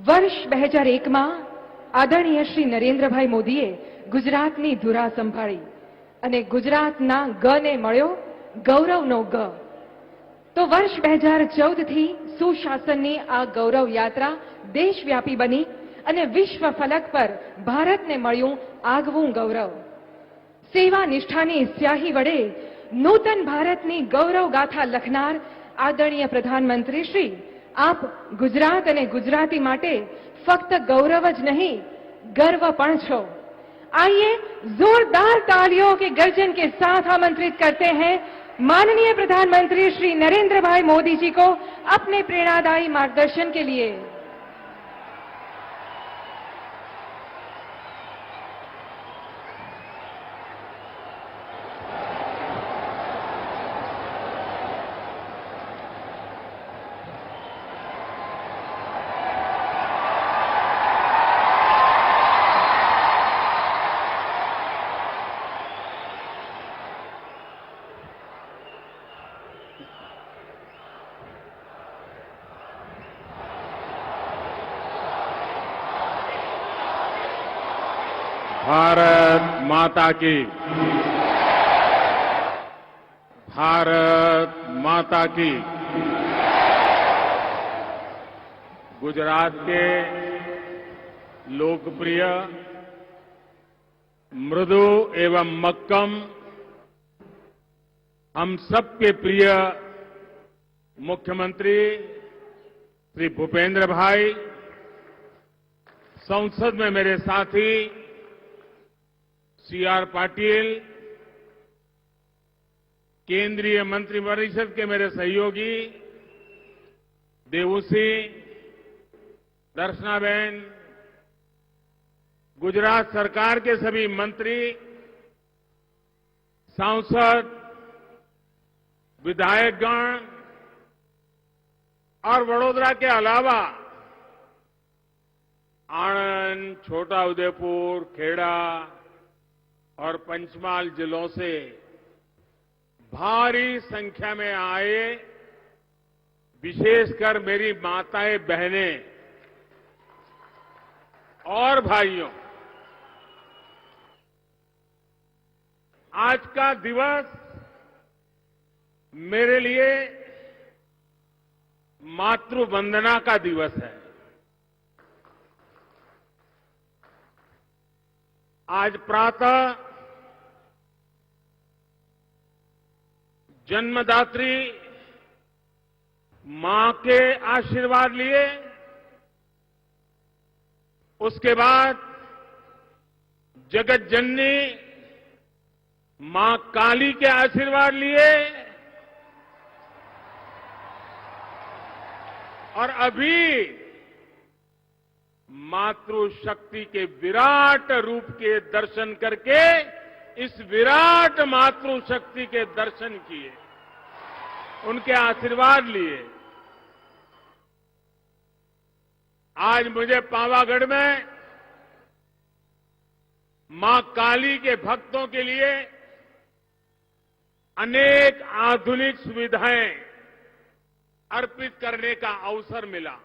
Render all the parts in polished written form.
વર્ષ 2001માં આદરણીય શ્રી નરેન્દ્રભાઈ મોદીએ ગુજરાતની ધુરા સંભાળી અને ગુજરાતના ગને મળ્યો ગૌરવનો ગ. તો વર્ષ 2014 થી સુશાસનની આ ગૌરવ યાત્રા દેશવ્યાપી બની અને વિશ્વ ફલક પર ભારતને મળ્યું આગવું ગૌરવ. સેવા નિષ્ઠાની સ્યાહી વડે નૂતન ભારતની ગૌરવ ગાથા લખનાર આદરણીય પ્રધાનમંત્રી શ્રી, आप गुजरात અને गुजराती માટે ફક્ત गौरव જ नहीं गर्व पण छो. आइए जोरदार तालियों के गर्जन के साथ आमंत्रित करते हैं माननीय प्रधानमंत्री श्री नरेंद्र भाई मोदी जी को अपने प्रेरणादायी मार्गदर्शन के लिए. भारत माता की, भारत माता की। गुजरात के लोकप्रिय, मृदु एवं मक्कम, हम सबके प्रिय मुख्यमंत्री श्री भूपेंद्र भाई, संसद में मेरे साथी सीआर पाटिल, केंद्रीय मंत्रिपरिषद के मेरे सहयोगी देवुसी, दर्शनाबेन, गुजरात सरकार के सभी मंत्री, सांसद, विधायकगण और वडोदरा के अलावा आणंद, छोटा उदेपुर, खेड़ा और पंचमहाल जिलों से भारी संख्या में आए, विशेषकर मेरी माताएं, बहनें और भाइयों, आज का दिवस मेरे लिए मातृ वंदना का दिवस है। आज प्रातः जन्मदात्री मां के आशीर्वाद लिए, उसके बाद जगत जननी मां काली के आशीर्वाद लिए और अभी मातृशक्ति के विराट रूप के दर्शन करके इस विराट मातृशक्ति के दर्शन किए, उनके आशीर्वाद लिए। आज मुझे पावागढ़ में मां काली के भक्तों के लिए अनेक आधुनिक सुविधाएं अर्पित करने का अवसर मिला।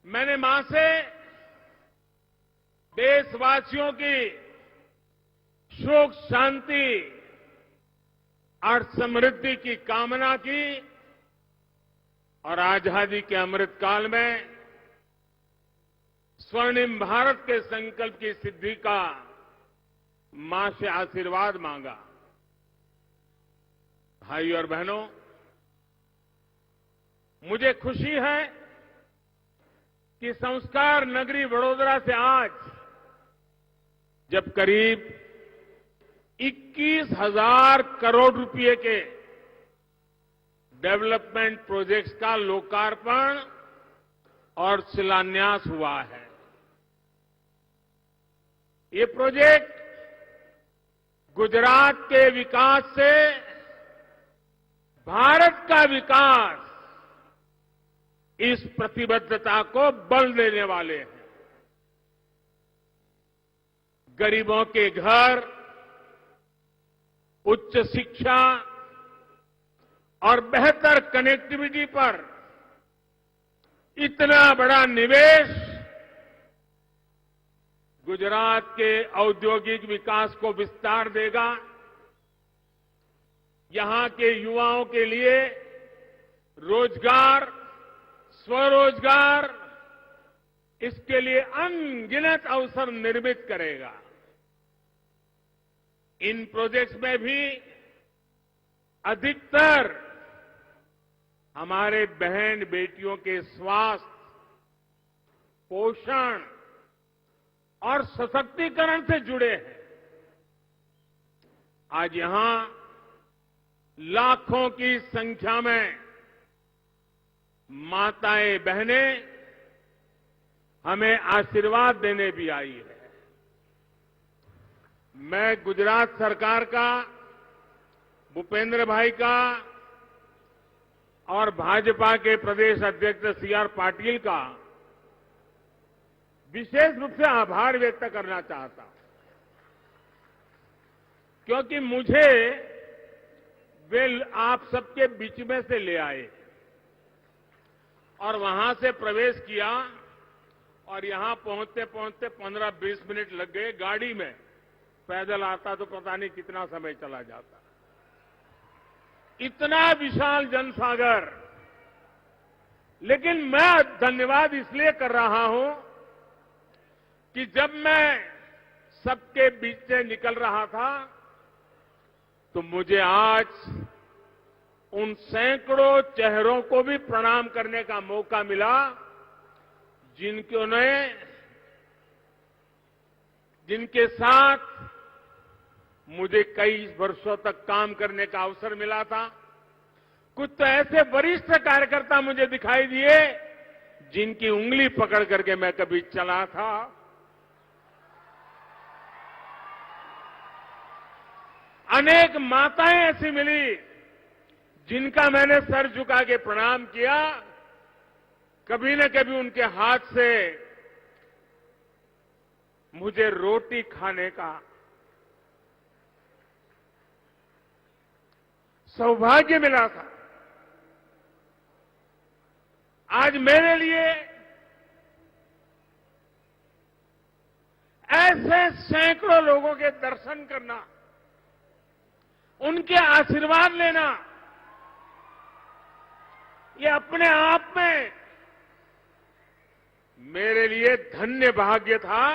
मैंने मां से देशवासियों की सुख, शांति और समृद्धि की कामना की और आजादी के अमृत काल में स्वर्णिम भारत के संकल्प की सिद्धि का मां से आशीर्वाद मांगा। भाई और बहनों, मुझे खुशी है कि संस्कार नगरी वडोदरा से आज जब करीब 21,000 करोड़ रुपए के डेवलपमेंट प्रोजेक्ट्स का लोकार्पण और शिलान्यास हुआ है। ये प्रोजेक्ट गुजरात के विकास से भारत का विकास, इस प्रतिबद्धता को बल देने वाले हैं। गरीबों के घर, उच्च शिक्षा और बेहतर कनेक्टिविटी पर इतना बड़ा निवेश गुजरात के औद्योगिक विकास को विस्तार देगा, यहां के युवाओं के लिए रोजगार, स्वरोजगार, इसके लिए अनगिनत अवसर निर्मित करेगा। इन प्रोजेक्ट्स में भी अधिकतर हमारे बहन बेटियों के स्वास्थ्य, पोषण और सशक्तिकरण से जुड़े हैं। आज यहां लाखों की संख्या में माताएं बहनें हमें आशीर्वाद देने भी आई है। मैं गुजरात सरकार का, भूपेंद्र भाई का और भाजपा के प्रदेश अध्यक्ष सी.आर. पाटिल का विशेष रूप से आभार व्यक्त करना चाहता हूं, क्योंकि मुझे वे आप सबके बीच में से ले आए और वहां से प्रवेश किया और यहां पहुंचते पहुंचते 15-20 मिनट लग गए। गाड़ी में पैदल आता तो पता नहीं कितना समय चला जाता। इतना विशाल जनसागर। लेकिन मैं धन्यवाद इसलिए कर रहा हूं कि जब मैं सबके बीच से निकल रहा था तो मुझे आज उन सैकड़ों चेहरों को भी प्रणाम करने का मौका मिला जिनके साथ मुझे कई वर्षों तक काम करने का अवसर मिला था। कुछ तो ऐसे वरिष्ठ कार्यकर्ता मुझे दिखाई दिए जिनकी उंगली पकड़ करके मैं कभी चला था। अनेक माताएं ऐसी मिली जिनका मैंने सर झुका के प्रणाम किया। कभी न कभी उनके हाथ से मुझे रोटी खाने का सौभाग्य मिला था। आज मेरे लिए ऐसे सैकड़ों लोगों के दर्शन करना, उनके आशीर्वाद लेना, ये अपने आप में मेरे लिए धन्य भाग्य था।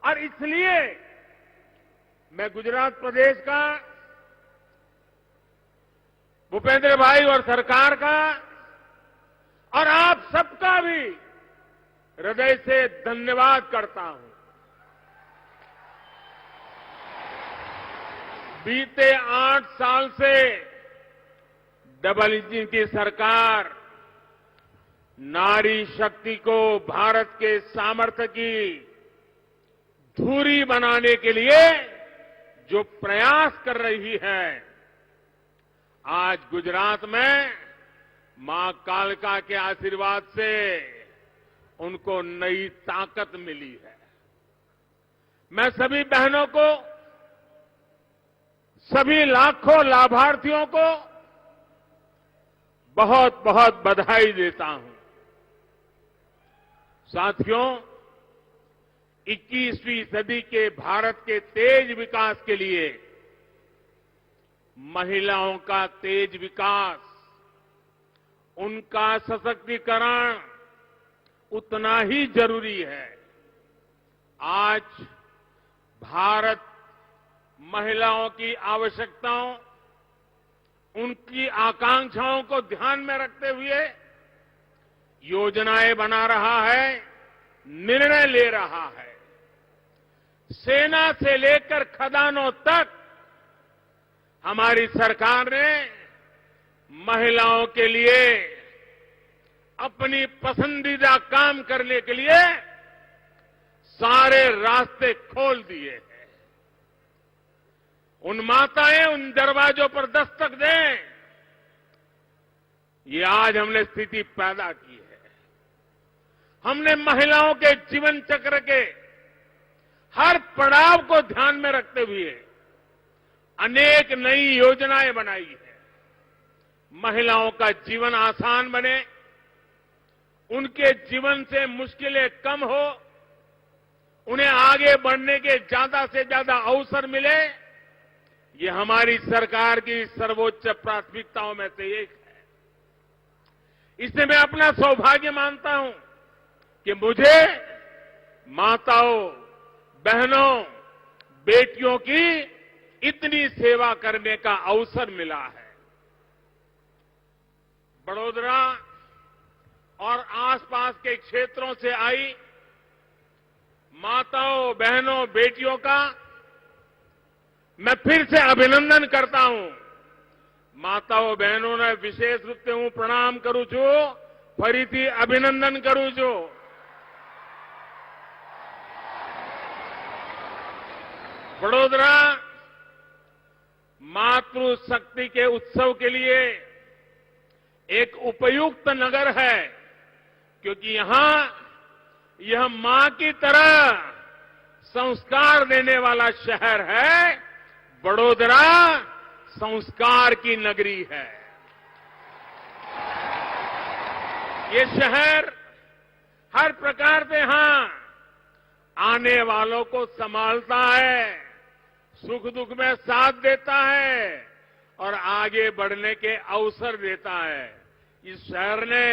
और इसलिए मैं गुजरात प्रदेश का, भूपेंद्र भाई और सरकार का और आप सबका भी हृदय से धन्यवाद करता हूं। बीते 8 साल से डबल इंजन की सरकार नारी शक्ति को भारत के सामर्थ्य की धुरी बनाने के लिए जो प्रयास कर रही है, आज गुजरात में मां कालका के आशीर्वाद से उनको नई ताकत मिली है। मैं सभी बहनों को, सभी लाखों लाभार्थियों को बहुत बहुत बधाई देता हूं। साथियों, 21वीं सदी के भारत के तेज विकास के लिए महिलाओं का तेज विकास, उनका सशक्तिकरण उतना ही जरूरी है। आज भारत महिलाओं की आवश्यकताओं, उनकी आकांक्षाओं को ध्यान में रखते हुए योजनाएं बना रहा है, निर्णय ले रहा है। सेना से लेकर खदानों तक हमारी सरकार ने महिलाओं के लिए अपनी पसंदीदा काम करने के लिए सारे रास्ते खोल दिए हैं। उन माताएं उन दरवाजों पर दस्तक दें, ये आज हमने स्थिति पैदा की है। हमने महिलाओं के जीवन चक्र के हर पड़ाव को ध्यान में रखते हुए अनेक नई योजनाएं बनाई है। महिलाओं का जीवन आसान बने, उनके जीवन से मुश्किलें कम हो, उन्हें आगे बढ़ने के ज्यादा से ज्यादा अवसर मिले, ये हमारी सरकार की सर्वोच्च प्राथमिकताओं में से एक है। इससे मैं अपना सौभाग्य मानता हूं कि मुझे माताओं, बहनों, बेटियों की इतनी सेवा करने का अवसर मिला है। बड़ोदरा और आसपास के क्षेत्रों से आई माताओं, बहनों, बेटियों का मैं फिर से अभिनंदन करता हूं। माताओं, बहनों ने विशेष रूप से हूं प्रणाम करूं छू, फरीथी अभिनंदन करूं छू। बड़ोदरा मातृशक्ति के उत्सव के लिए एक उपयुक्त नगर है, क्योंकि यहां यह मां की तरह संस्कार देने वाला शहर है। बड़ोदरा संस्कार की नगरी है। ये शहर हर प्रकार से यहां आने वालों को संभालता है, सुख दुख में साथ देता है और आगे बढ़ने के अवसर देता है। इस शहर ने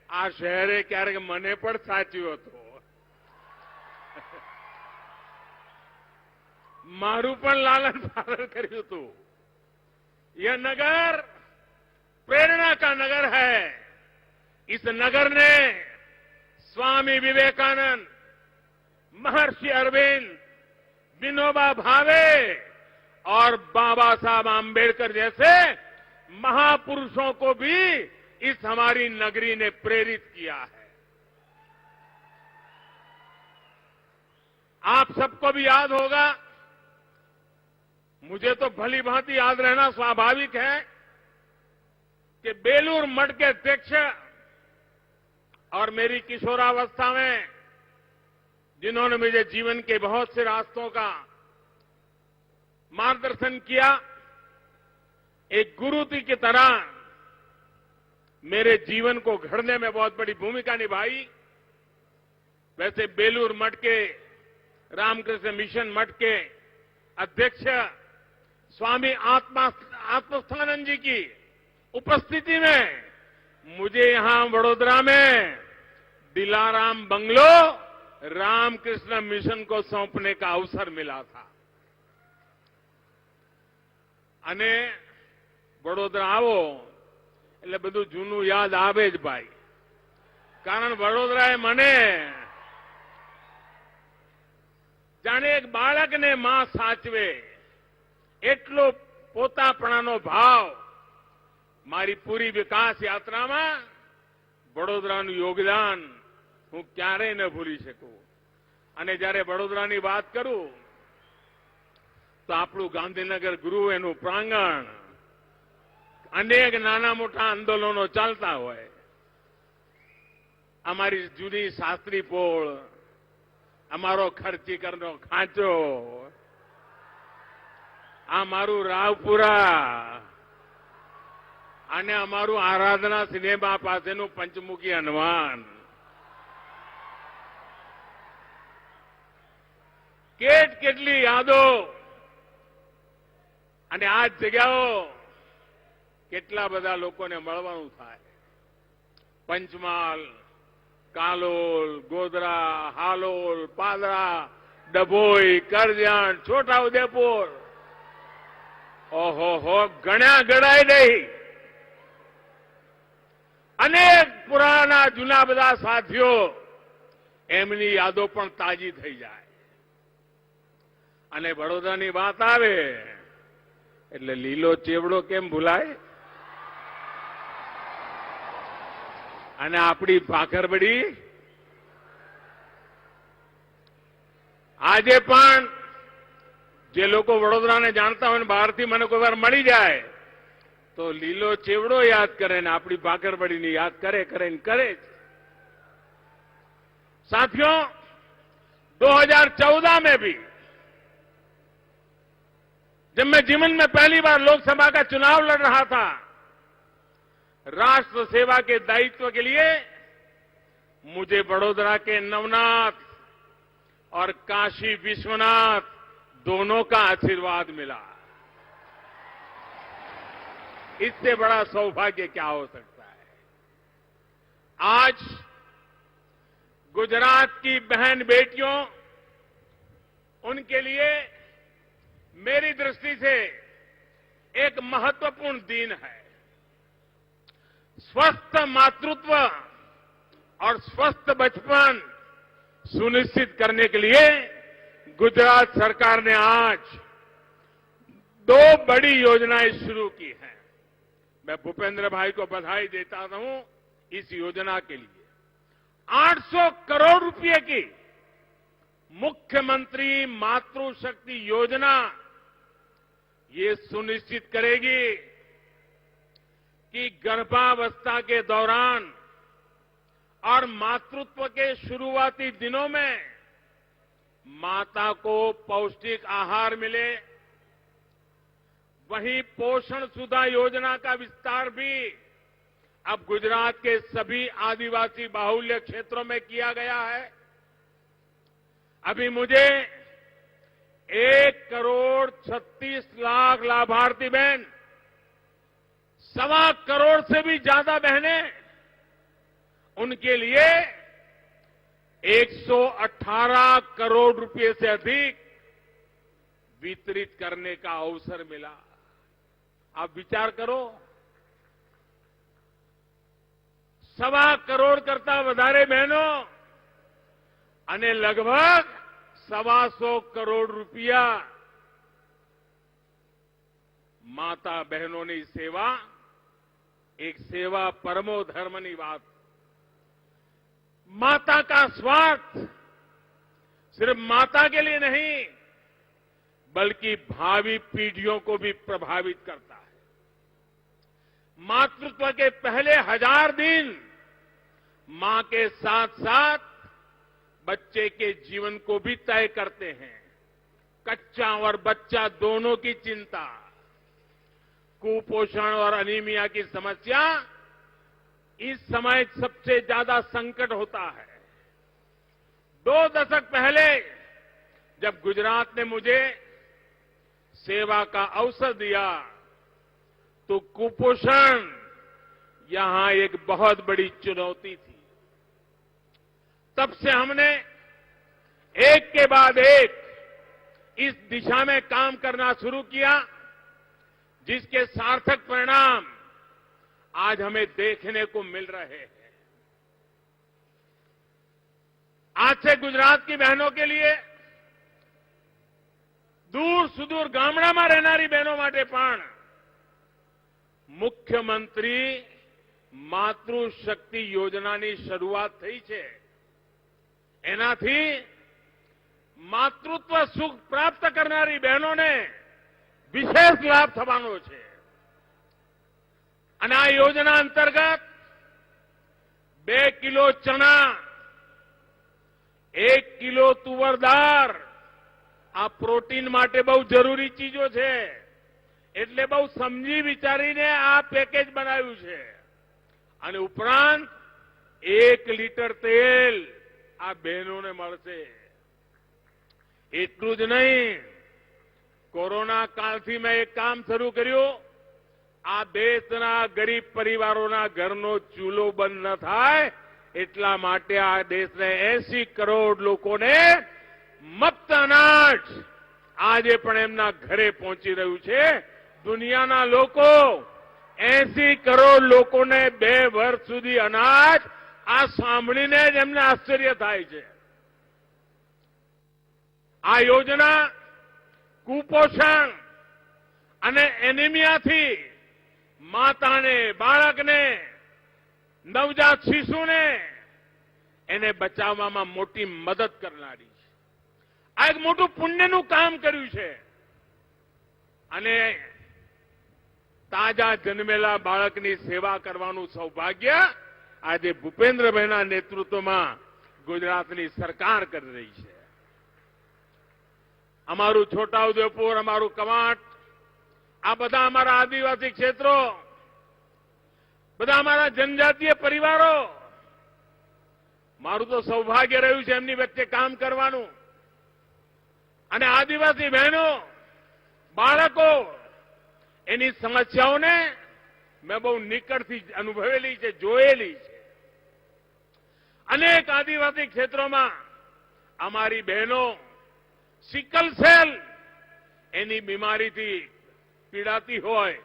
આ શહેરે ક્યારેક મને પણ સાચ્યું હતું, મારું પણ લાલન પાલન કર્યું હતું। यह नगर प्रेरणा का नगर है। इस नगर ने स्वामी विवेकानंद, महर्षि अरविंद, विनोबा भावे और बाबा साहब आंबेडकर जैसे महापुरुषों को भी इस हमारी नगरी ने प्रेरित किया है। आप सबको भी याद होगा, मुझे तो भली भांति याद रहना स्वाभाविक है कि बेलूर मठ के अध्यक्ष और मेरी किशोरावस्था में जिन्होंने मुझे जीवन के बहुत से रास्तों का मार्गदर्शन किया, एक गुरु की तरह मेरे जीवन को घड़ने में बहुत बड़ी भूमिका निभाई। वैसे बेलूर मठ के, रामकृष्ण मिशन मठ के अध्यक्ष स्वामी आत्मस्थानंद जी की उपस्थिति में मुझे यहां वडोदरा में दिलाराम बंगलो रामकृष्ण मिशन को सौंपने का अवसर मिला था। અને વડોદરા આવો એટલે બધું જૂનું યાદ આવે જ ભાઈ, કારણ વડોદરાએ મને જાણે એક બાળકને માં સાચવે એટલો પોતાપણાનો ભાવ મારી પૂરી વિકાસ યાત્રામાં વડોદરાનું યોગદાન હું ક્યારેય ન ભૂલી શકું। અને જ્યારે વડોદરાની વાત કરું તો આપણું ગાંધીનગર ગૃહ, એનું પ્રાંગણ, અનેક નાના મોટા આંદોલનો ચાલતા હોય। અમારી જૂની શાસ્ત્રી પોળ, અમારો ખર્ચીકરનો ખાંચો, આ મારું રાવપુરા અને અમારું આરાધના સિનેમા પાસેનું પંચમુખી હનુમાન, કેટલી યાદો અને આ જગ્યાઓ કેટલા બધા લોકોને મળવાનું થાય। પંચમહાલ, કાલોલ, ગોધરા, હાલોલ, પાદરા, ડભોઈ, કરજણ, છોટાઉદેપુર, ઓહો ગણ્યા ગણાય નહીં। અનેક પુરાના જૂના બધા સાથીઓ, એમની યાદો પણ તાજી થઈ જાય। અને વડોદરાની વાત આવે એટલે લીલો ચેવડો કેમ ભૂલાય, અને આપણી ભાખરબડી આજે પણ જે લોકો વડોદરાને જાણતા હોય ને બહારથી મને કોઈ વાર મળી જાય તો લીલો ચેવડો યાદ કરે ને આપણી ભાખરબડીની યાદ કરે ને કરે જ। साथियों, 2014 में भी जब मैं जीवन में पहली बार लोकसभा का चुनाव लड़ रहा था, राष्ट्र सेवा के दायित्व के लिए मुझे बड़ोदरा के नवनाथ और काशी विश्वनाथ दोनों का आशीर्वाद मिला। इससे बड़ा सौभाग्य क्या हो सकता है। आज गुजरात की बहन बेटियों, उनके लिए मेरी दृष्टि से एक महत्वपूर्ण दिन है। स्वस्थ मातृत्व और स्वस्थ बचपन सुनिश्चित करने के लिए गुजरात सरकार ने आज 2 बड़ी योजनाएं शुरू की हैं। मैं भूपेंद्र भाई को बधाई देता हूं इस योजना के लिए। 800 करोड़ रुपए की मुख्यमंत्री मातृशक्ति योजना ये सुनिश्चित करेगी कि गर्भावस्था के दौरान और मातृत्व के शुरुआती दिनों में माता को पौष्टिक आहार मिले। वहीं पोषण सुधा योजना का विस्तार भी अब गुजरात के सभी आदिवासी बाहुल्य क्षेत्रों में किया गया है। अभी मुझे 1 करोड़ 36 लाख लाभार्थी बहन, 1.25 करोड़ से भी ज्यादा बहनें, उनके लिए 118 करोड़ रुपए से अधिक वितरित करने का अवसर मिला। आप विचार करो, 1.25 करोड़ करता વધારે બહેનો અને લગભગ 125 કરોડ રૂપિયા માતા બહેનોની સેવા, એક સેવા પરમો ધર્મની વાત। माता का स्वार्थ सिर्फ माता के लिए नहीं बल्कि भावी पीढ़ियों को भी प्रभावित करता है। मातृत्व के पहले 1000 दिन मां के साथ साथ बच्चे के जीवन को भी तय करते हैं। कच्चा और बच्चा दोनों की चिंता, कुपोषण और अनीमिया की समस्या इस समय सबसे ज्यादा संकट होता है। 2 दशक पहले जब गुजरात ने मुझे सेवा का अवसर दिया तो कुपोषण यहां एक बहुत बड़ी चुनौती थी। तब से हमने एक के बाद एक इस दिशा में काम करना शुरू किया, जिसके सार्थक परिणाम आज हमें देखने को मिल रहे हैं। आज से गुजरात की बहनों के लिए दूर सुदूर ગામડામાં રહેનારી બહેનો માટે પણ મુખ્યમંત્રી માતૃશક્તિ યોજનાની શરૂઆત થઈ છે। એનાથી માતૃત્વ સુખ પ્રાપ્ત કરનારી બહેનોને વિશેષ લાભ થવાનો છે। અને આ યોજના અંતર્ગત 2 કિલો ચણા, 1 કિલો તુવર દાળ, આ પ્રોટીન માટે બહુ જરૂરી ચીજો છે, એટલે બહુ સમજી વિચારીને આ પેકેજ બનાવ્યું છે। અને ઉપરાંત 1 લીટર તેલ આ બહેનોને મળશે। એટલું જ નહીં, કોરોના કાળથી મેં એક કામ શરૂ કર્યું। આ દેશના ગરીબ પરિવારોના ઘરનો ચૂલો બંધ ન થાય એટલા માટે આ દેશને 80 કરોડ લોકોને મફત અનાજ આજે પણ એમના ઘરે પહોંચી રહ્યું છે। દુનિયાના લોકો 80 કરોડ લોકોને 2 વર્ષ સુધી અનાજ, આ સાંભળીને જ એમને આશ્ચર્ય થાય છે। આ યોજના કુપોષણ અને એનિમિયાથી માતાને, બાળકને, નવજાત શિશુને એને બચાવવામાં મોટી મદદ કરનારી છે। આ એક મોટું પુણ્યનું કામ કર્યું છે। અને તાજા જન્મેલા બાળકની સેવા કરવાનું સૌભાગ્ય આજે ભૂપેન્દ્રભાઈના નેતૃત્વમાં ગુજરાતની સરકાર કરી રહી છે। અમારું છોટાઉદેપુર, અમારું કવાંટ, આ બધા અમારા આદિવાસી ક્ષેત્રો, બધા અમારા જનજાતીય પરિવારો મારું તો સૌભાગ્ય રહ્યું છે એમની વચ્ચે કામ કરવાનું અને આદિવાસી બહેનો બાળકો એની સમસ્યાઓને મેં બહુ નિકટથી અનુભવેલી છે, જોયેલી છે. અનેક આદિવાસી ક્ષેત્રોમાં અમારી બહેનો સિકલ સેલ એની બીમારીથી પીડાતી હોય.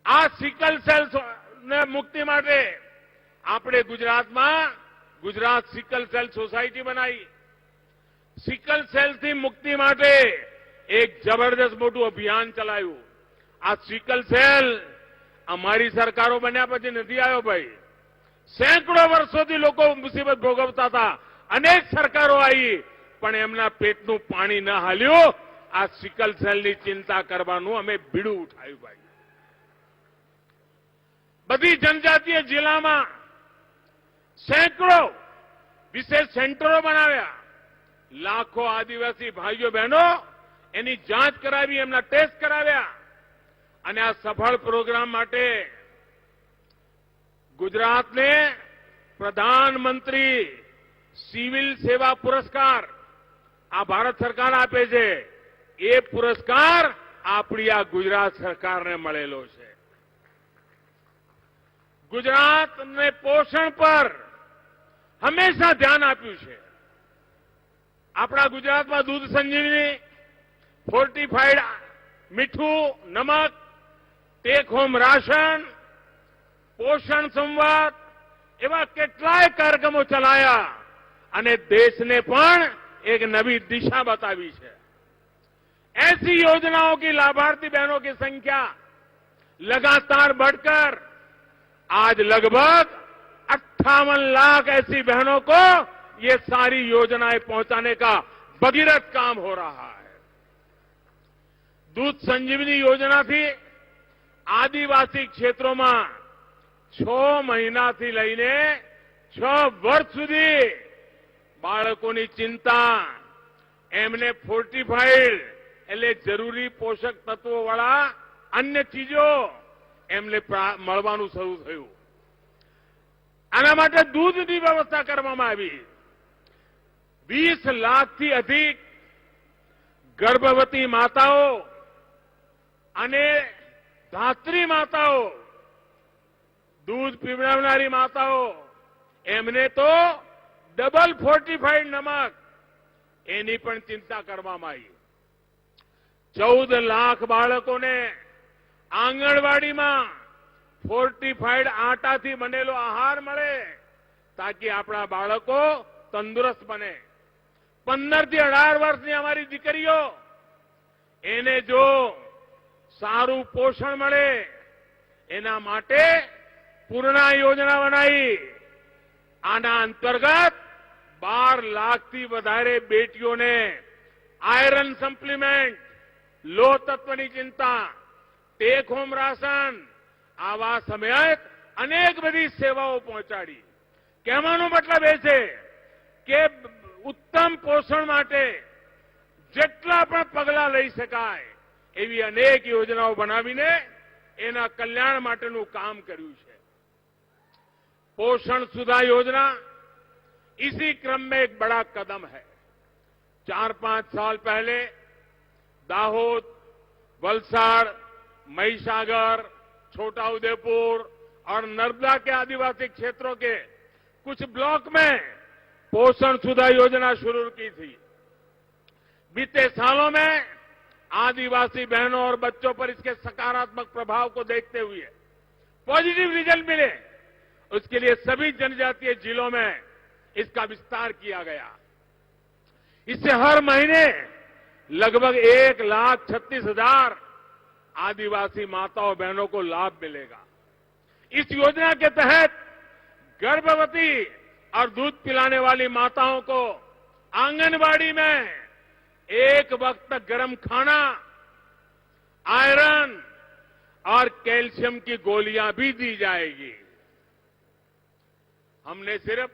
આ સિકલ સેલ ને મુક્તિ માટે આપણે ગુજરાતમાં ગુજરાત સિકલ સેલ સોસાયટી બનાવી. સિકલ સેલથી મુક્તિ માટે એક જબરદસ્ત મોટું અભિયાન ચલાવ્યું. આ સિકલ સેલ અમારી સરકારો બન્યા પછી નથી આવ્યો ભાઈ. સેંકડો વર્ષોથી લોકો મુસીબત ભોગવતા હતા. અનેક સરકારો આવી પણ એમના પેટનું પાણી ન હાલ્યું. આ સિકલ સેલની ચિંતા કરવાનું અમે બીડું ઉઠાવ્યું ભાઈ. બધી જનજાતીય જિલ્લામાં સેંકડો વિશેષ સેન્ટરો બનાવ્યા. લાખો આદિવાસી ભાઈઓ બહેનો એની જાંચ કરાવી, એમના ટેસ્ટ કરાવ્યા. અને આ સફળ પ્રોગ્રામ માટે ગુજરાતને પ્રધાનમંત્રી સિવિલ સેવા પુરસ્કાર આ ભારત સરકાર આપે છે. એ પુરસ્કાર આપણી આ ગુજરાત સરકારને મળેલો છે. ગુજરાતને પોષણ પર હંમેશા ધ્યાન આપ્યું છે. આપણા ગુજરાતમાં દૂધ સંજીવની, ફોર્ટિફાઈડ મીઠું, નમક, ટેક હોમ રાશન, પોષણ સંવાદ એવા કેટલાય કાર્યક્રમો ચલાયા અને દેશને પણ एक नई दिशा बताई है. ऐसी योजनाओं की लाभार्थी बहनों की संख्या लगातार बढ़कर आज लगभग 58 लाख ऐसी बहनों को ये सारी योजनाएं पहुंचाने का भगीरथ काम हो रहा है. दूध संजीवनी योजना थी आदिवासी क्षेत्रों में 6 महीना थी लईने 6 वर्ष सुधी બાળકોની ચિંતા, એમને ફોર્ટિફાઈડ એટલે જરૂરી પોષક તત્વોવાળા અન્ય ચીજો એમને મળવાનું શરૂ થયું. આના માટે દૂધની વ્યવસ્થા કરવામાં આવી. 20 લાખથી અધિક ગર્ભવતી માતાઓ અને ધાત્રી માતાઓ, દૂધ પીવડાવનારી માતાઓ, એમને તો ડબલ ફોર્ટિફાઈડ નમક એની પણ ચિંતા કરવામાં આવી. 14 લાખ બાળકોને આંગણવાડીમાં ફોર્ટિફાઈડ આટાથી બનેલો આહાર મળે તાકી આપણા બાળકો તંદુરસ્ત બને. 15 થી 18 વર્ષની અમારી દીકરીઓ એને જો સારું પોષણ મળે એના માટે પૂર્ણા યોજના બનાવી. આના અંતર્ગત 12 લાખથી વધારે બેટીઓને આયરન સપ્લિમેન્ટ, લોહ તત્વની ચિંતા, ટેક હોમ રાશન આવા સમેત અનેક બધી સેવાઓ પહોંચાડી. કહેવાનો મતલબ એ છે કે ઉત્તમ પોષણ માટે જેટલા પણ પગલાં લઈ શકાય એવી અનેક યોજનાઓ બનાવીને એના કલ્યાણ માટેનું કામ કર્યું છે. पोषण सुधा योजना इसी क्रम में एक बड़ा कदम है. 4-5 साल पहले दाहोद, वलसाड़, महिसागर, छोटा उदेपुर और नर्मदा के आदिवासी क्षेत्रों के कुछ ब्लॉक में पोषण सुधा योजना शुरू की थी. बीते सालों में आदिवासी बहनों और बच्चों पर इसके सकारात्मक प्रभाव को देखते हुए पॉजिटिव रिजल्ट मिले. उसके लिए सभी जनजातीय जिलों में इसका विस्तार किया गया. इससे हर महीने लगभग 1,36,000 आदिवासी माताओं बहनों को लाभ मिलेगा. इस योजना के तहत गर्भवती और दूध पिलाने वाली माताओं को आंगनबाड़ी में एक वक्त गर्म खाना, आयरन और कैल्शियम की गोलियां भी दी जाएगी. हमने सिर्फ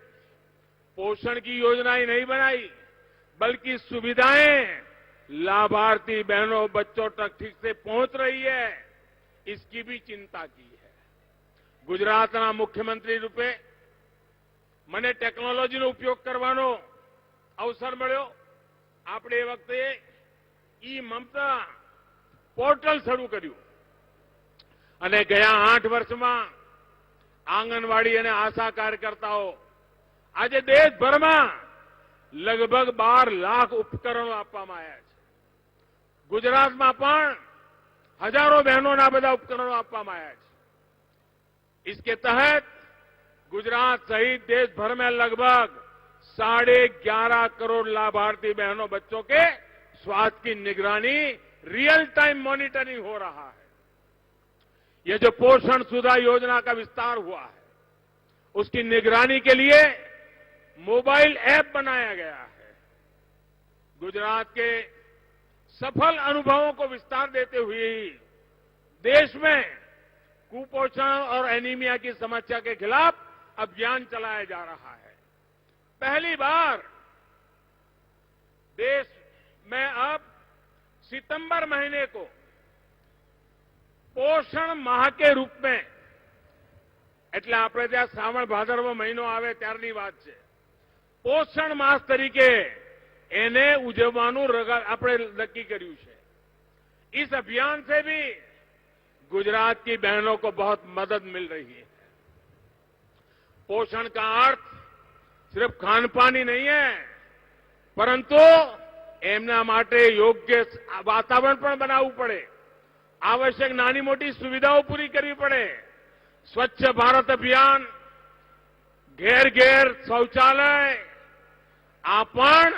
पोषण की योजनाएं नहीं बनाई बल्कि सुविधाएं लाभार्थी बहनों बच्चों तक ठीक से पहुंच रही है इसकी भी चिंता की है. गुजरातना मुख्यमंत्री रूपे મને ટેકનોલોજીનો ઉપયોગ કરવાનો અવસર મળ્યો. આપણે એ વખતે ઈ મમતા પોર્ટલ શરૂ કર્યું અને ગયા 8 વર્ષમાં આંગણવાડી અને આશા કાર્યકર્તાઓ આજે દેશભરમાં લગભગ 12 લાખ ઉપકરણો આપવામાં આવ્યા છે. ગુજરાતમાં પણ હજારો બહેનોને આ બધા ઉપકરણો આપવામાં આવ્યા છે. इसके तहत गुजरात सहित देश भर में लगभग 11.5 करोड़ लाभार्थी बहनों बच्चों के स्वास्थ्य की निगरानी रियल टाइम मॉनिटरिंग हो रहा है. ये जो पोषण सुधा योजना का विस्तार हुआ है उसकी निगरानी के लिए मोबाइल ऐप बनाया गया है. गुजरात के सफल अनुभवों को विस्तार देते हुए ही देश में कुपोषण और एनीमिया की समस्या के खिलाफ अभियान चलाया जा रहा है. पहली बार देश में अब सितंबर महीने को पोषण माह के रूप में, એટલે આપણે ત્યાં શ્રાવણ ભાદરવો મહિનો આવે ત્યારની વાત છે, પોષણ માસ તરીકે એને ઉજવવાનું આપણે નક્કી કર્યું છે. इस अभियान से भी गुजरात की बहनों को बहुत मदद मिल रही है. पोषण का अर्थ सिर्फ खान पान ही नहीं है, परंतु એમના માટે યોગ્ય વાતાવરણ પણ બનાવવું પડે, આવશ્યક નાની મોટી સુવિધાઓ પૂરી કરવી પડે. સ્વચ્છ ભારત અભિયાન, ઘેર ઘેર શૌચાલય, આ પણ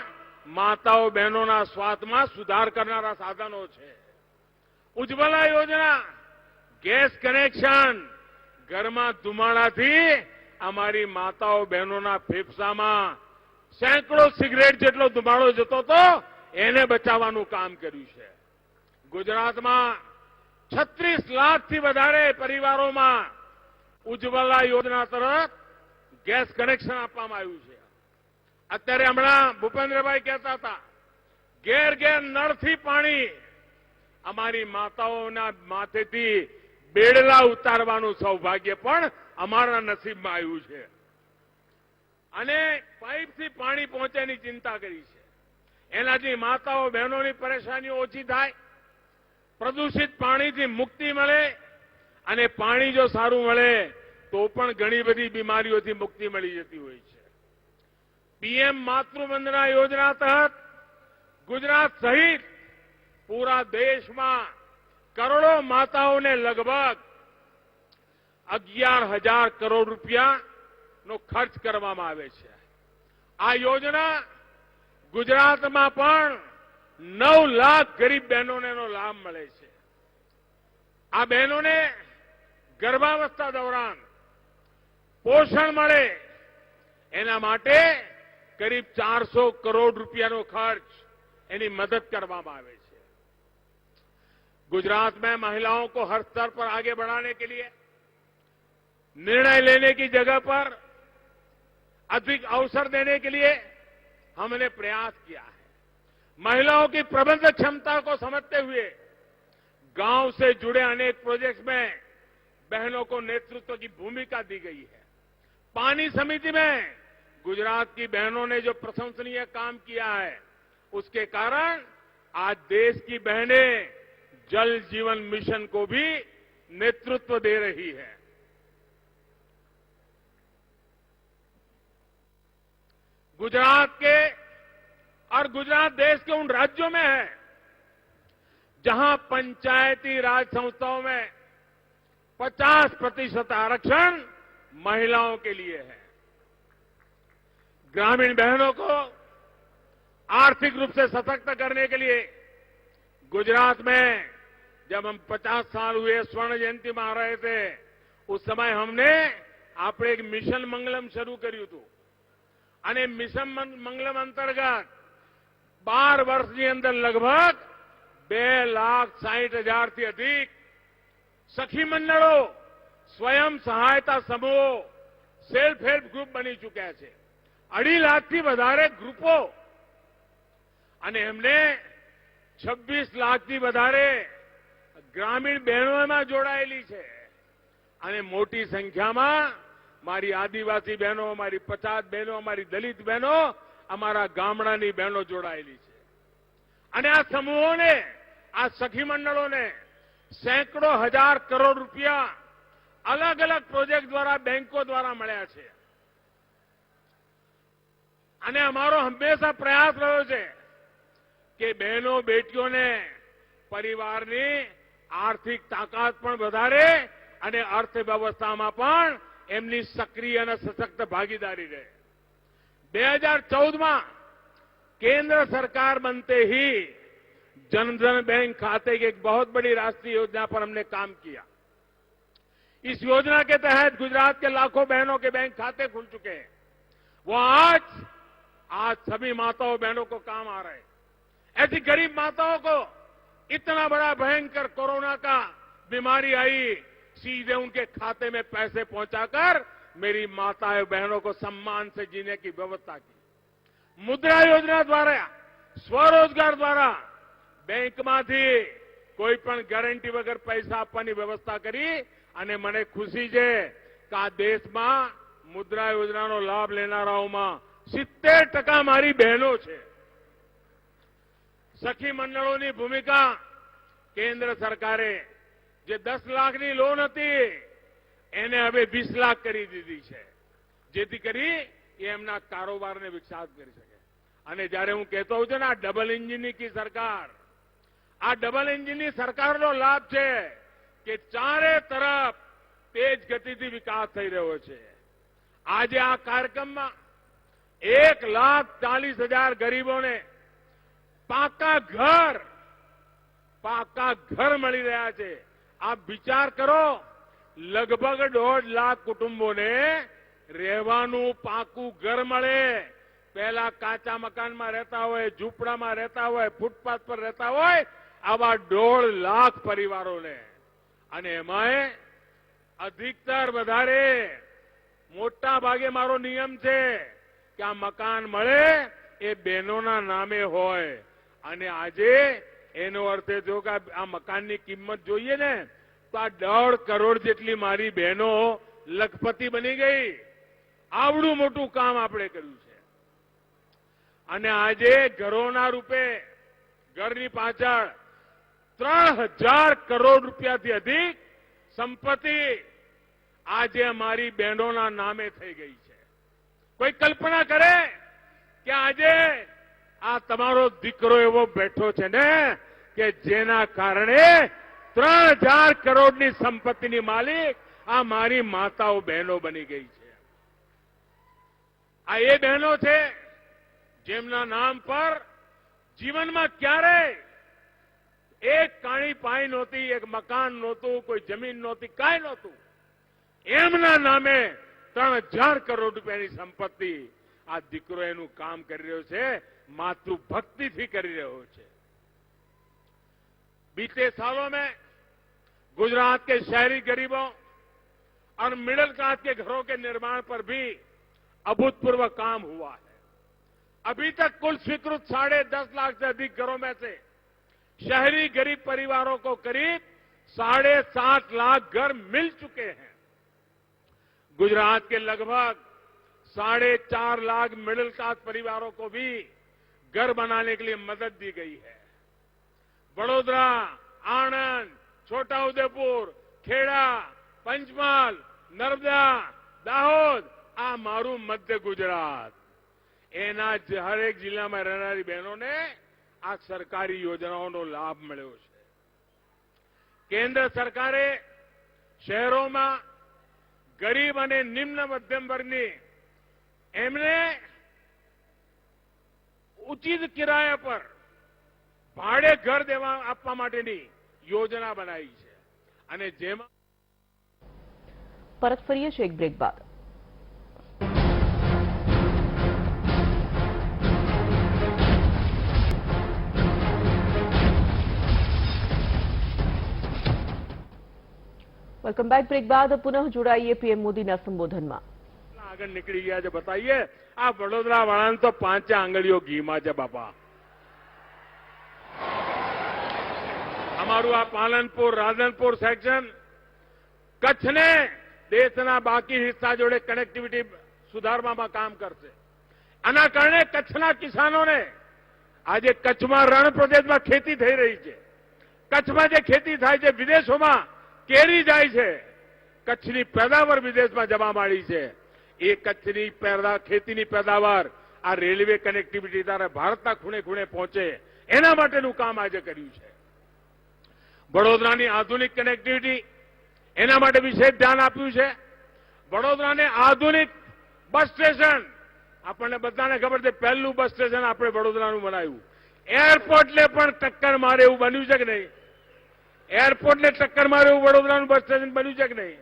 માતાઓ બહેનોના સ્વાસ્થ્યમાં સુધાર કરનારા સાધનો છે. ઉજ્જવલા યોજના, ગેસ કનેક્શન, ઘરમાં ધુમાડાથી અમારી માતાઓ બહેનોના ફેફસામાં સેંકડો સિગરેટ જેટલો ધુમાડો જતો હતો, એને બચાવવાનું કામ કર્યું છે. ગુજરાતમાં 36 લાખથી વધારે પરિવારોમાં ઉજ્જવલા યોજના તરફ ગેસ કનેક્શન આપવામાં આવ્યું છે. અત્યારે હમણાં ભૂપેન્દ્રભાઈ કહેતા હતા, ઘેર ઘેર નળથી પાણી અમારી માતાઓના માથેથી બેડલા ઉતારવાનું સૌભાગ્ય પણ અમારા નસીબમાં આવ્યું છે. અને પાઇપથી પાણી પહોંચેની ચિંતા કરી છે. એનાથી માતાઓ બહેનોની પરેશાનીઓ ઓછી થાય, પ્રદૂષિત પાણીથી મુક્તિ મળે, અને પાણી જો સારું મળે તો પણ ઘણી બધી બીમારીઓથી મુક્તિ મળી જતી હોય છે. પીએમ માતૃવંદના યોજના તहत गुजरात सहित पूरा देश में करोड़ों माताओं ने लगभग 11,000 करोड़ रुपया નો ખર્ચ કરવામાં આવે છે. આ યોજના ગુજરાતમાં પણ 9 લાખ ગરીબ બહેનોને એનો લાભ મળે છે. આ બહેનોને ગર્ભાવસ્થા દરમિયાન પોષણ મળે એના માટે करीब 400 करोड़ रुपयाનો खर्च એની મદદ કરવામાં આવે છે. गुजरात में महिलाओं को हर स्तर पर आगे बढ़ाने के लिए निर्णय लेने की जगह पर अधिक अवसर देने के लिए हमने प्रयास किया है. महिलाओं की प्रबंध क्षमता को समझते हुए गांव से जुड़े अनेक प्रोजेक्ट्स में बहनों को नेतृत्व की भूमिका दी गई है. पानी समिति में गुजरात की बहनों ने जो प्रशंसनीय काम किया है, उसके कारण आज देश की बहनें जल जीवन मिशन को भी नेतृत्व दे रही है. गुजरात के और गुजरात देश के उन राज्यों में है जहां पंचायती राज संस्थाओं में 50% आरक्षण महिलाओं के लिए है. ग्रामीण बहनों को आर्थिक रूप से सशक्त करने के लिए गुजरात में जब हम 50 साल हुए स्वर्ण जयंती में आ रहे थे, उस समय हमने આપણે એક મિશન મંગલમ શરૂ કર્યું હતું. અને મિશન મંગલમ અંતર્ગત 12 વર્ષની અંદર લગભગ 2,60,000 થી अधिक સખી મંડળો, સ્વયં સહાયતા સમૂહો, સેલ્ફ હેલ્પ ગ્રુપ બની ચૂક્યા છે. 2.5 લાખથી વધારે ગ્રુપો, અને એમને 26 લાખથી વધારે ગ્રામીણ બહેનોમાં જોડાયેલી છે. અને મોટી સંખ્યામાં મારી આદિવાસી બહેનો, મારી પછાત બહેનો, મારી દલિત બહેનો, અમારા ગામડાની બહેનો જોડાયેલી છે. અને આ સમૂહોને, આ સખી મંડળોને સેંકડો હજાર કરોડ રૂપિયા અલગ અલગ પ્રોજેક્ટ દ્વારા, બેંકો દ્વારા મળ્યા છે. અને અમારો હંમેશા પ્રયાસ રહ્યો છે કે બહેનો બેટીઓને પરિવારની આર્થિક તાકાત પણ વધારે અને અર્થવ્યવસ્થામાં પણ એમની સક્રિય અને સશક્ત ભાગીદારી રહે. 2014 केंद्र सरकार बनते ही जनधन बैंक खाते की एक बहुत बड़ी राष्ट्रीय योजना पर हमने काम किया. इस योजना के तहत गुजरात के लाखों बहनों के बैंक खाते खुल चुके हैं. वो आज सभी माताओं बहनों को काम आ रहे हैं. ऐसी गरीब माताओं को इतना बड़ा भयंकर कोरोना का बीमारी आई, सीधे उनके खाते में पैसे पहुंचाकर मेरी माताएं बहनों को सम्मान से जीने की व्यवस्था की. मुद्रा योजना द्वारा, स्वरोजगार द्वारा બેંકમાંથી કોઈ પણ ગેરંટી વગર પૈસા આપવાની વ્યવસ્થા કરી. અને મને ખુશી છે કે આ દેશમાં મુદ્રા યોજનાનો લાભ લેનારાઓમાં 70% મારી બહેનો છે. સખી મંડળોની ભૂમિકા, કેન્દ્ર સરકારે જે 10 લાખની લોન હતી એને હવે 20 લાખ કરી દીધી છે, જેથી કરી એ એમના કારોબારને વિકસાવ કરી શકે. અને જ્યારે હું કહેતો હોઉં છું ને, આ ડબલ એન્જિનની કી સરકાર, આ ડબલ એન્જિનની સરકારનો લાભ છે કે ચારે તરફ તેજ ગતિથી વિકાસ થઈ રહ્યો છે. આજે આ કાર્યક્રમમાં 1,40,000 ગરીબોને પાકા ઘર મળી રહ્યા છે. આપ વિચાર કરો, લગભગ 1.5 લાખ કુટુંબોને રહેવાનું પાકું ઘર મળે. પહેલા કાચા મકાનમાં રહેતા હોય, ઝૂંપડામાં રહેતા હોય, ફૂટપાથ પર રહેતા હોય, આવા 1.5 લાખ પરિવારોને. અને એમાંય અધિકતર વધારે મોટા ભાગે મારો નિયમ છે કે આ મકાન મળે એ બહેનોના નામે હોય. અને આજે એનો અર્થ એ થયો કે આ મકાનની કિંમત જોઈએ ને તો આ 1.5 કરોડ જેટલી મારી બહેનો લખપતિ બની ગઈ. આવડું મોટું કામ આપણે કર્યું છે. અને આજે ઘરોના રૂપે, ઘરની પાછળ 3,000 કરોડ રૂપિયાથી અધિક સંપત્તિ આજે અમારી બહેનોના નામે થઈ ગઈ છે. કોઈ કલ્પના કરે કે આજે આ તમારો દીકરો એવો બેઠો છે ને કે જેના કારણે 3,000 કરોડની સંપત્તિની માલિક આ મારી માતાઓ બહેનો બની ગઈ છે. આ એ બહેનો છે જેમના નામ પર જીવનમાં ક્યારે એક કાણી પાઈ નહોતી, એક મકાન નહોતું, કોઈ જમીન નહોતી, કાંઈ નહોતું. એમના નામે 3,000 કરોડ રૂપિયાની સંપત્તિ આ દીકરો એનું કામ કરી રહ્યો છે, માતૃભક્તિથી કરી રહ્યો છે. बीते सालों में गुजरात के शहरी गरीबों और मिडिल क्लास के घरों के निर्माण पर भी अभूतपूर्व काम हुआ है. अभी तक कुल स्वीकृत 10.5 लाख से अधिक घरों में से शहरी गरीब परिवारों को करीब 7.5 लाख घर मिल चुके हैं. गुजरात के लगभग 4.5 लाख मिडिल क्लास परिवारों को भी घर बनाने के लिए मदद दी गई है. वडोदरा, आणंद, छोटा उदेपुर, खेड़ा, पंचमहाल, नर्मदा, दाहोद, आ मारू मध्य गुजरात, एना हरेक जिला में रहनारी बहनों ने आ सरकारी योजनाओं लाभ मळ्यो छे. केंद्र सरकारे शहरों में गरीब और निम्न मध्यम वर्गनी एमने उचित किराया पर भाड़े घर देवा आपवा माटेनी योजना बनाई है. અને જેમાં પરત ફરીએ છીએ એક બ્રેક બાદ. Welcome back. બ્રેક બાદ પુનઃ જોડાઈએ પીએમ મોદીના સંબોધનમાં. આગળ નીકળી ગયા છે. બતાઈએ આ વડોદરા વાળાને તો 5 આંગળીઓ ઘીમાં છે બાપા. અમારું આ પાલનપુર, રાધનપુર સેક્શન, કચ્છને દેશના બાકી હિસ્સા જોડે કનેક્ટિવિટી સુધારવામાં કામ કરશે. આના કારણે કચ્છના કિસાનોને આજે કચ્છમાં રણ પ્રદેશમાં ખેતી થઈ રહી છે. કચ્છમાં જે ખેતી થાય છે, વિદેશોમાં કેરી જાય છે, કચ્છની પેદાવાર વિદેશમાં જવા માંડી છે. એ કચ્છની ખેતીની પેદાવાર આ રેલવે કનેક્ટિવિટી દ્વારા ભારતના ખૂણે ખૂણે પહોંચે એના માટેનું કામ આજે કર્યું છે. વડોદરાની આધુનિક કનેક્ટિવિટી એના માટે વિશેષ ધ્યાન આપ્યું છે. વડોદરાને આધુનિક બસ સ્ટેશન, આપણને બધાને ખબર છે પહેલું બસ સ્ટેશન આપણે વડોદરાનું બનાવ્યું. એરપોર્ટને પણ ટક્કર મારે એવું બન્યું છે કે નહીં? એરપોર્ટને ટક્કર મારે એવું વડોદરાનું બસ સ્ટેશન બન્યું છે કે નહીં?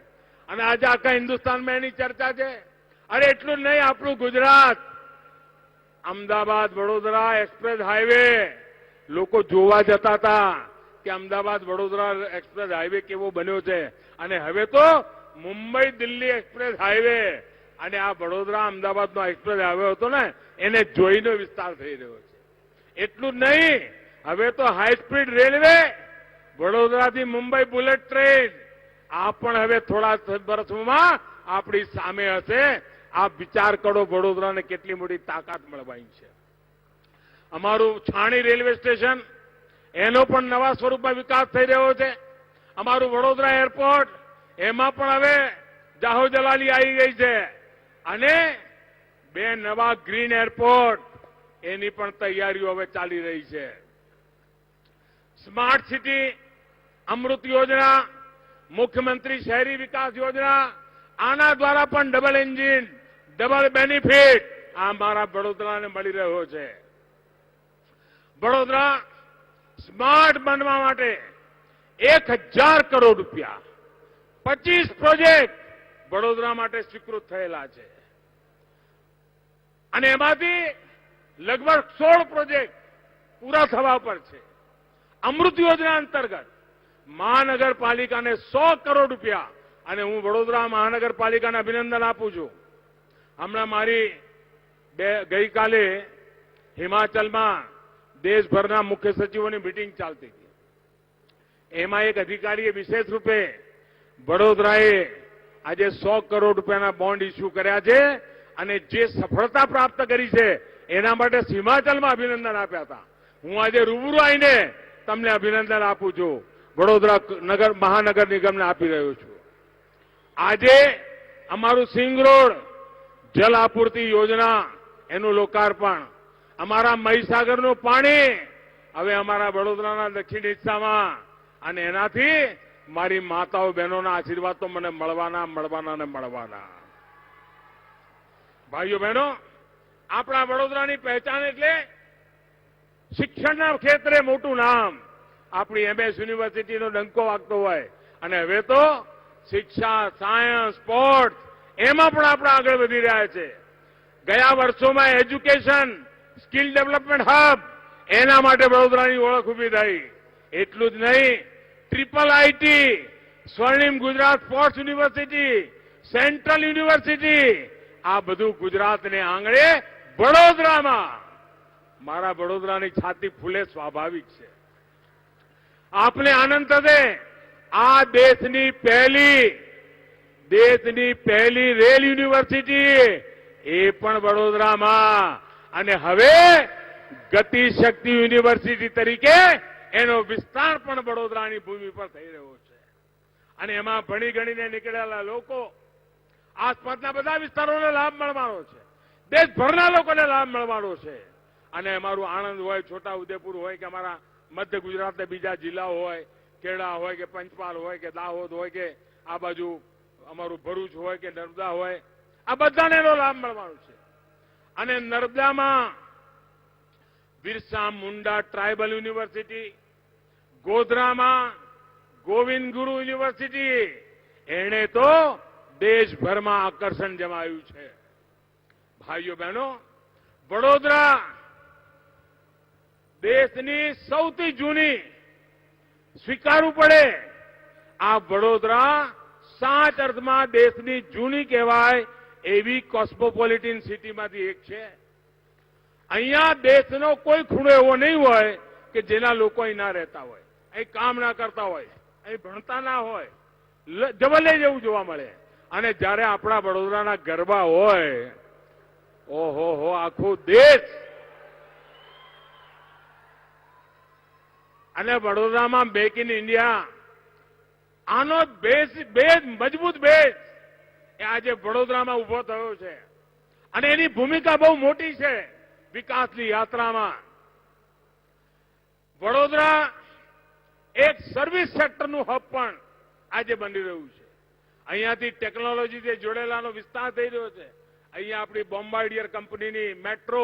અને આજે આખા હિન્દુસ્તાનમાં એની ચર્ચા છે. અરે એટલું જ નહીં, આપણું ગુજરાત અમદાવાદ વડોદરા એક્સપ્રેસ હાઈવે લોકો જોવા જતા હતા કે અમદાવાદ વડોદરા એક્સપ્રેસ હાઈવે કેવો બન્યો છે. અને હવે તો મુંબઈ દિલ્હી એક્સપ્રેસ હાઈવે અને આ વડોદરા અમદાવાદનો એક્સપ્રેસ હાઈવે હતો ને એને જોઈને વિસ્તાર થઈ રહ્યો છે. એટલું જ નહીં, હવે તો હાઈ સ્પીડ રેલવે, વડોદરાથી મુંબઈ બુલેટ ટ્રેન, આ પણ હવે થોડા વર્ષોમાં આપણી સામે હશે. આપ વિચાર કરો વડોદરાને કેટલી મોટી તાકાત મળવાની છે. અમારું છાણી રેલવે સ્ટેશન, એનો પણ નવા સ્વરૂપમાં વિકાસ થઈ રહ્યો છે. અમારું વડોદરા એરપોર્ટ, એમાં પણ હવે જાહો જલાલી આવી ગઈ છે. અને 2 નવા ગ્રીન એરપોર્ટ, એની પણ તૈયારીઓ હવે ચાલી રહી છે. સ્માર્ટ સિટી અમૃત યોજના, મુખ્યમંત્રી શહેરી વિકાસ યોજના, આના દ્વારા પણ ડબલ એન્જિન, ડબલ બેનિફિટ આ અમારા વડોદરાને મળી રહ્યો છે. વડોદરા સ્માર્ટ બનવા માટે 1000 કરોડ રૂપિયા, 25 પ્રોજેક્ટ વડોદરા માટે સ્વીકૃત થયેલા છે. અને એમાંથી લગભગ 16 પ્રોજેક્ટ પૂરા થવા પર છે. અમૃત યોજના અંતર્ગત મહાનગરપાલિકાને 100 કરોડ રૂપિયા, અને હું વડોદરા મહાનગરપાલિકાને અભિનંદન આપું છું. હમણાં મારી ગઈકાલે હિમાચલમાં દેશભરના મુખ્ય સચિવોની મિટિંગ ચાલતી હતી. એમાં એક અધિકારીએ વિશેષ રૂપે વડોદરાએ આજે 100 કરોડ રૂપિયાના બોન્ડ ઇસ્યુ કર્યા છે અને જે સફળતા પ્રાપ્ત કરી છે એના માટે હિમાચલમાં અભિનંદન આપ્યા હતા. હું આજે રૂબરૂ આવીને તમને અભિનંદન આપું છું. વડોદરા મહાનગર નિગમને આપી રહ્યો છું. આજે અમારું સિંગ રોડ જલ આપૂર્તિ યોજના, એનું લોકાર્પણ, અમારા મહીસાગરનું પાણી હવે અમારા વડોદરાના દક્ષિણ હિસ્સામાં, અને એનાથી મારી માતાઓ બહેનોના આશીર્વાદ તો મને મળવાના. ભાઈઓ બહેનો, આપણા વડોદરાની પહેચાન એટલે શિક્ષણના ક્ષેત્રે મોટું નામ. આપણી MS યુનિવર્સિટીનો ડંકો વાગતો હોય, અને હવે તો શિક્ષા, સાયન્સ, સ્પોર્ટ્સ એમાં પણ આપણે આગળ વધી રહ્યા છે. ગયા વર્ષોમાં એજ્યુકેશન સ્કિલ ડેવલપમેન્ટ હબ, એના માટે વડોદરાની ઓળખ ઊભી થઈ. એટલું જ નહીં, triple IT, Swarnim Gujarat sports university, central university, આ બધું ગુજરાતને આંગણે વડોદરામાં. મારા વડોદરાની છાતી ફૂલે સ્વાભાવિક છે. આપને આનંદ થશે, આ દેશની પહેલી રેલ યુનિવર્સિટી એ પણ વડોદરામાં, અને હવે ગતિશક્તિ યુનિવર્સિટી તરીકે એનો વિસ્તાર પણ વડોદરાની ભૂમિ પર થઈ રહ્યો છે. અને એમાં ભણી ગણીને નીકળેલા લોકો, આસપાસના બધા વિસ્તારોને લાભ મળવાનો છે. દેશભરના લોકોને લાભ મળવાનો છે. અને અમારું આણંદ હોય, છોટા ઉદેપુર હોય, કે અમારા મધ્ય ગુજરાતના બીજા જિલ્લાઓ હોય, ખેડા હોય કે પંચમહાલ હોય કે દાહોદ હોય કે આ બાજુ અમારું ભરૂચ હોય કે નર્મદા હોય, આ બધાને એનો લાભ મળવાનો છે. અને નર્મદામાં બિરસા મુંડા ટ્રાઇબલ યુનિવર્સિટી, ગોધરામાં ગોવિંદ ગુરુ યુનિવર્સિટી, એણે તો દેશભરમાં આકર્ષણ જમાવ્યું છે. ભાઈઓ બહેનો, વડોદરા દેશની સૌથી જૂની, સ્વીકારવું પડે, આ વડોદરા સાચ અર્થમાં દેશની જૂની કહેવાય એવી કોસ્મોપોલિટન સિટીમાંથી એક છે. અહીંયા દેશનો કોઈ ખૂણો એવો નહીં હોય કે જેના લોકો અહીં ના રહેતા હોય, અહીં કામ ના કરતા હોય, અહીં ભણતા ના હોય, જબલે જેવું જોવા મળે. અને જ્યારે આપણા વડોદરાના ગરબા હોય, ઓહો આખો દેશ અને વડોદરામાં મેક ઇન ઇન્ડિયા આનો બેઝ મજબૂત બેઝ એ આજે વડોદરામાં ઉભો થયો છે અને એની ભૂમિકા બહુ મોટી છે વિકાસની યાત્રામાં. વડોદરા એક સર્વિસ સેક્ટરનું હબ પણ આજે બની રહ્યું છે. અહીંયાથી ટેકનોલોજીથી જોડેલાનો વિસ્તાર થઈ રહ્યો છે. અહીંયા આપણી બોમ્બાર્ડિયર કંપનીની મેટ્રો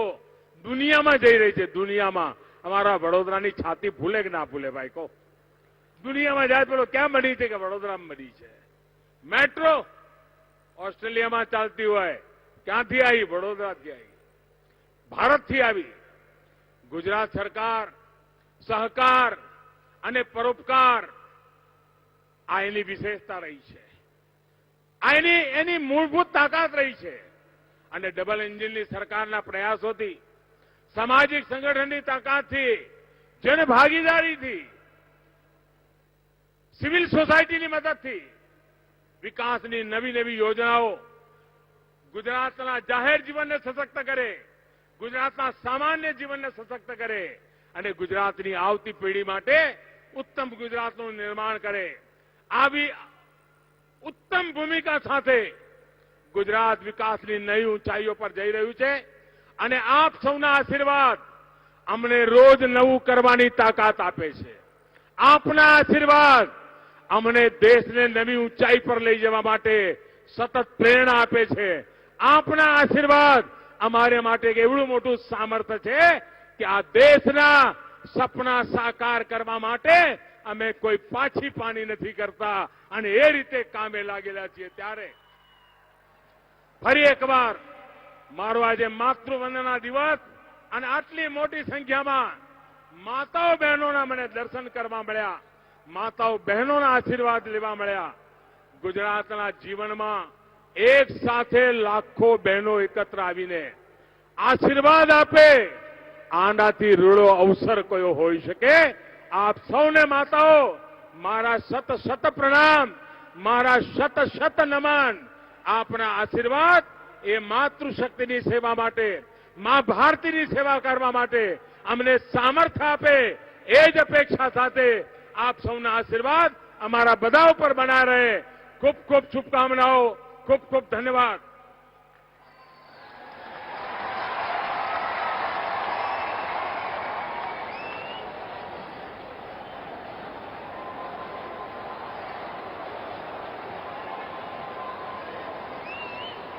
દુનિયામાં જઈ રહી છે. દુનિયામાં અમારા વડોદરાની છાતી ભૂલે કે ના ભૂલે ભાઈ કહો. દુનિયામાં જાય પેલો ક્યાં બની છે કે વડોદરામાં બની છે. મેટ્રો ઓસ્ટ્રેલિયામાં ચાલતી હોય ક્યાંથી આવી? વડોદરાથી આવી, ભારતથી આવી. ગુજરાત સરકાર સહકાર અને પરોપકાર આ એની વિશેષતા રહી છે. આ એની મૂળભૂત તાકાત રહી છે. અને ડબલ એન્જિનની સરકારના પ્રયાસોથી, સામાજિક સંગઠનની તાકાતથી, જન ભાગીદારીથી, સિવિલ સોસાયટીની મદદથી વિકાસની નવી યોજનાઓ ગુજરાતના જાહેર જીવનને સશક્ત કરે, ગુજરાતના સામાન્ય જીવનને સશક્ત કરે અને ગુજરાતની આવતી પેઢી માટે ઉત્તમ ગુજરાતનું નિર્માણ કરે. આવી ઉત્તમ ભૂમિકા સાથે ગુજરાત વિકાસની નવી ઊંચાઈઓ પર જઈ રહ્યું છે અને આપ સૌના આશીર્વાદ અમને રોજ નવું કરવાની તાકાત આપે છે. આપના આશીર્વાદ અમને દેશને નવી ઊંચાઈ પર લઈ જવા માટે સતત પ્રેરણા આપે છે. આપના આશીર્વાદ અમારે માટે એક એવડું મોટું સામર્થ્ય છે કે આ દેશના સપના સાકાર કરવા માટે અમે કોઈ પાછી પાની નથી કરતા અને એ રીતે કામે લાગેલા છીએ. ત્યારે ફરી એકવાર મારો આજે માતૃવંદના દિવસ અને આટલી મોટી સંખ્યામાં માતાઓ બહેનોના મને દર્શન કરવા મળ્યા, માતાઓ બહેનોના આશીર્વાદ લેવા મળ્યા. ગુજરાતના જીવનમાં એક સાથે લાખો બહેનો એકત્ર આવીને આશીર્વાદ આપે, આનાથી રૂડો અવસર કયો હોઈ શકે? આપ સૌને માતાઓ મારા શત પ્રણામ, મારા શત નમન. આપના આશીર્વાદ એ માતૃશક્તિની સેવા માટે, મા ભારતીની સેવા કરવા માટે અમને સામર્થ્ય આપે. એ જ અપેક્ષા સાથે આપ સૌના આશીર્વાદ અમારા બધા ઉપર બના રહે. ખૂબ ખૂબ શુભકામનાઓ, ખૂબ ખૂબ ધન્યવાદ.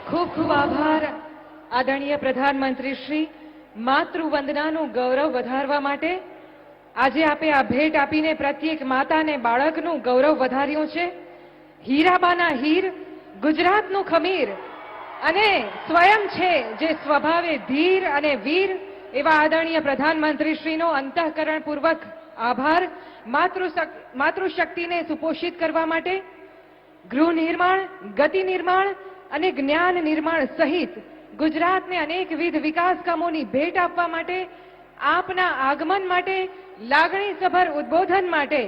ખૂબ ખૂબ આભાર આદરણીય પ્રધાનમંત્રી શ્રી. માતૃવંદનાનું ગૌરવ વધારવા માટે આજે આપે આ ભેટ આપીને પ્રત્યેક માતા અને બાળકનું ગૌરવ વધાર્યું છે. હીરાબાના હીર, ગુજરાતનું ખમીર અને સ્વયં છે જે સ્વભાવે ધીર અને વીર એવા આદરણીય પ્રધાનમંત્રી શ્રીનો અંતઃકરણપૂર્વક આભાર. માતૃશક્તિને સુપોષિત કરવા માટે ગૃહ નિર્માણ, ગતિ નિર્માણ અને જ્ઞાન નિર્માણ સહિત ગુજરાતને અનેકવિધ વિકાસ કામોની ભેટ આપવા માટે, આપના આગમન માટે, લાગણીસભર ઉદ્બોધન માટે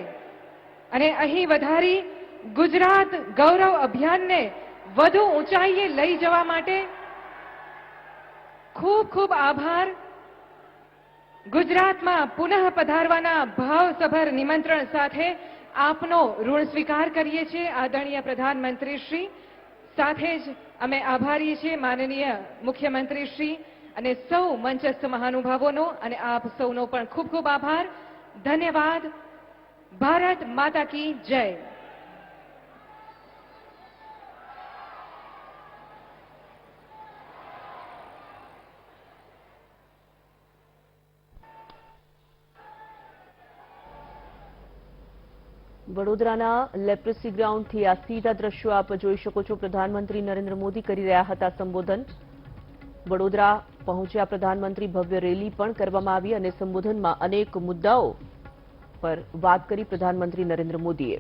અને અહીં વધારી ગુજરાત ગૌરવ અભિયાનને વધુ ઊંચાઈએ લઈ જવા માટે ખૂબ ખૂબ આભાર. ગુજરાતમાં પુનઃ પધારવાના ભાવસભર નિમંત્રણ સાથે આપનો ઋણ સ્વીકાર કરીએ છીએ આદરણીય પ્રધાનમંત્રી શ્રી. સાથે જ અમે આભારી છીએ માનનીય મુખ્યમંત્રી શ્રી અને સૌ મંચસ્થ મહાનુભાવોનો અને આપ સૌનો પણ ખૂબ ખૂબ આભાર. ધન્યવાદ. ભારત માતા કી જય. વડોદરાના લેપ્રેસી ગ્રાઉન્ડથી આ સીધા દ્રશ્યો આપ જોઈ શકો છો. પ્રધાનમંત્રી નરેન્દ્ર મોદી કરી રહ્યા હતા સંબોધન. વડોદરા પહોંચ્યા પ્રધાનમંત્રી, ભવ્ય રેલી પણ કરવામાં આવી અને સંબોધનમાં અનેક મુદ્દાઓ પર વાત કરી પ્રધાનમંત્રી નરેન્દ્ર મોદીએ.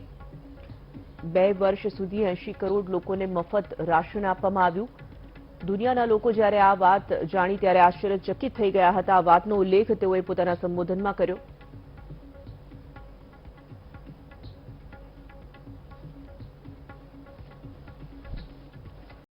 2 વર્ષ સુધી 80 કરોડ લોકોને મફત રાશન આપવામાં આવ્યું. દુનિયાના લોકો જ્યારે આ વાત જાણી ત્યારે આશ્ચર્યચકિત થઈ ગયા હતા. આ વાતનો ઉલ્લેખ તેઓએ પોતાના સંબોધનમાં કર્યો.